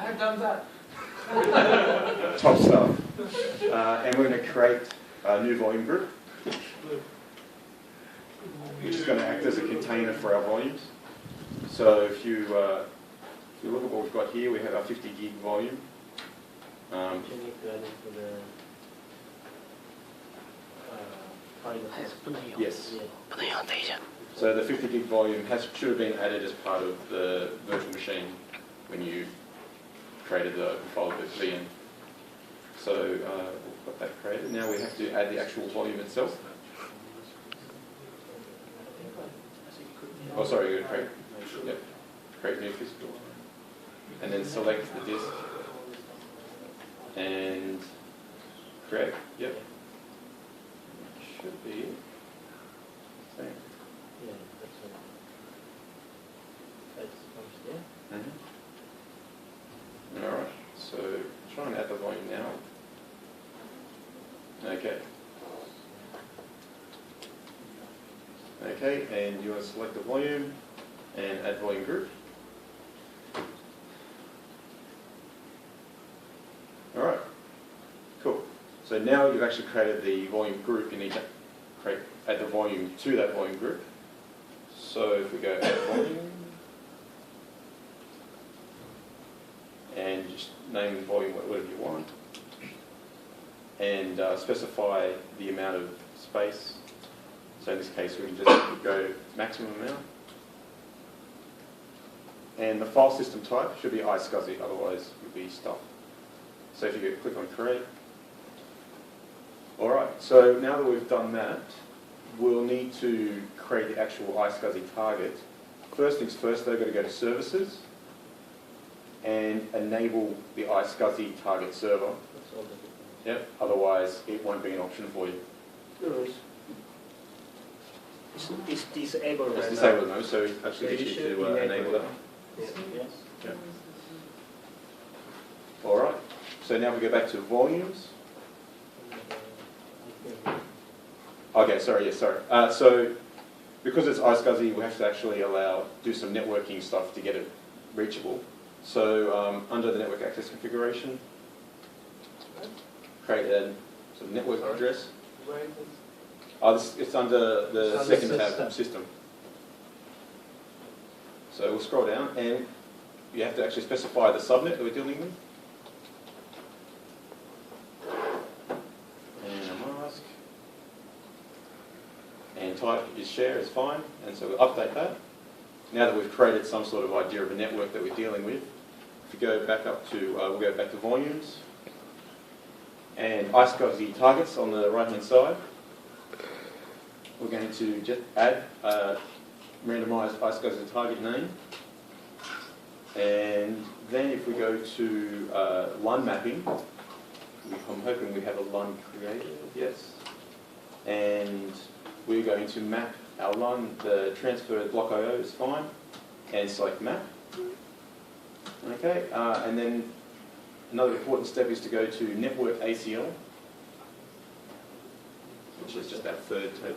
I've done that. Top stuff. And we're going to create a new volume group, which is going to act as a container for our volumes. So if you look at what we've got here, we have our 50 gig volume. You need to add it to the file. Yes. Yeah. So the 50 gig volume should have been added as part of the virtual machine when you created the open file VM. So we've got that created. Now we have to add the actual volume itself. Oh, sorry, you're going to create. Yep. Create new physical. And then select the disk. And create. Yep. Should be. Same. Yeah, that's it. That's first, yeah. Mm-hmm. Alright, so try and add the volume now. Okay. Okay, and you want to select the volume and add volume group. Alright, cool. So now you've actually created the volume group, you need to add the volume to that volume group. So if we go add volume, and just name the volume whatever you want, and specify the amount of space. So in this case, we can just go maximum amount. And the file system type should be iSCSI, otherwise you'll be stuck. So if you click on create. Alright, so now that we've done that, we'll need to create the actual iSCSI target. First things first, they've got to go to services and enable the iSCSI target server. That's all the difference. Yep, otherwise it won't be an option for you. It's disabled right It's now. disabled now, so actually So get you should to enable that. Yes. Yep. Alright, so now we go back to volumes. Okay, sorry, yes, sorry. So because it's iSCSI, we have to actually do some networking stuff to get it reachable. So under the network access configuration, create a sort of network address. Where is it? It's under the It's under second tab, system. So we'll scroll down and you have to actually specify the subnet that we're dealing with. And a mask. And type is share is fine, and so we'll update that. Now that we've created some sort of idea of a network that we're dealing with, if you go back up to, we'll go back to volumes, and iSCSI targets on the right hand side. We're going to just add a randomized iSCSI target name, and then if we go to LUN mapping, I'm hoping we have a LUN created, yes, and we're going to map our LUN, the transfer block IO is fine, and select map. Okay, and then another important step is to go to network ACL, which is just that third tab.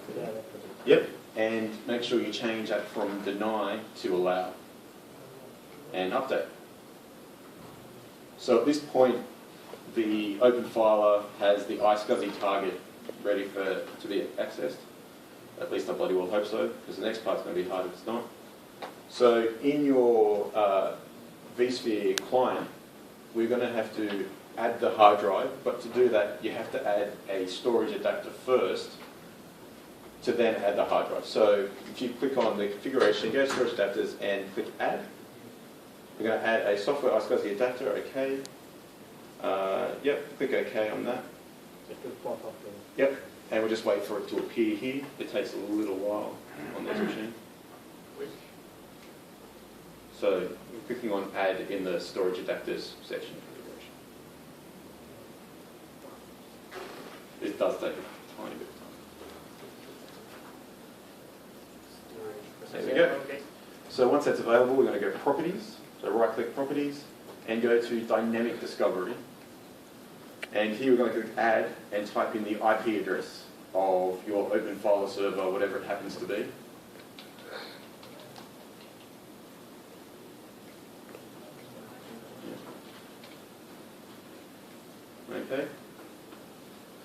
Yep, and make sure you change that from deny to allow, and update. So at this point, the open filer has the iSCSI target ready to be accessed. At least I bloody well hope so, because the next part's going to be hard if it's not. So in your vSphere client, we're going to have to add the hard drive, but to do that, you have to add a storage adapter first to then add the hard drive. So if you click on the configuration, go to storage adapters and click add. We're going to add a software iSCSI adapter, okay. Yep, click OK on that. Yep, and we'll just wait for it to appear here. It takes a little while on this machine. So we're clicking on add in the storage adapters section of configuration. It does take a tiny bit of time. There we go. So once that's available, we're going to go to properties. So right click properties and go to dynamic discovery. And here we're going to click add and type in the IP address of your open file server, whatever it happens to be. Okay.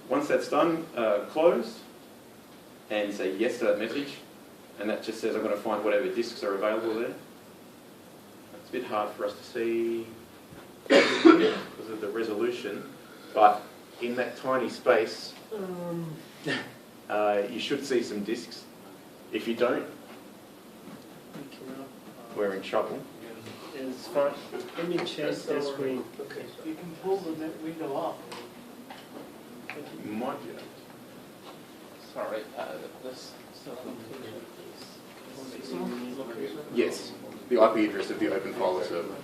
Once that's done, close and say yes to that message, and that just says I'm going to find whatever disks are available there. It's a bit hard for us to see because of the resolution, but in that tiny space, you should see some disks. If you don't, we're in trouble. It's fine. Let me change the screen. Okay. You can pull the window up. You might be able to. Sorry, this Yes, the IP address of the open file server.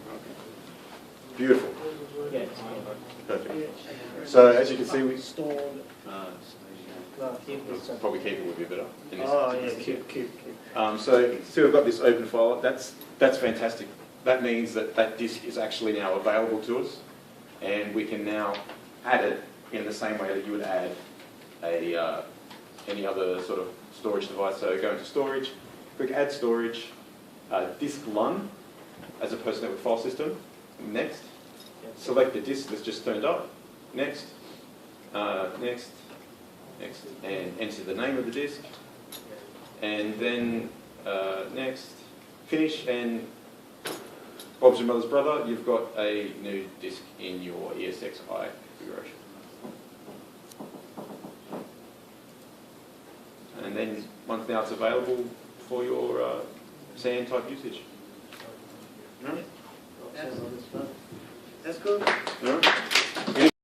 Beautiful. Yes. Perfect. So as you can see, we Stored. No, keep this one. probably keep it would be better. In this Oh, yeah, particular keep. So we've got this open file. That's fantastic. That means that that disk is actually now available to us, and we can now add it in the same way that you would add a any other sort of storage device. So go into storage, click Add Storage, Disk LUN as opposed to Network File System. Next, select the disk that's just turned up. Next, next, and enter the name of the disk. And then next, finish, and Bob's your mother's brother, you've got a new disk in your ESXi configuration. And then once now it's available for your SAN type usage. Right? Yes. That's good.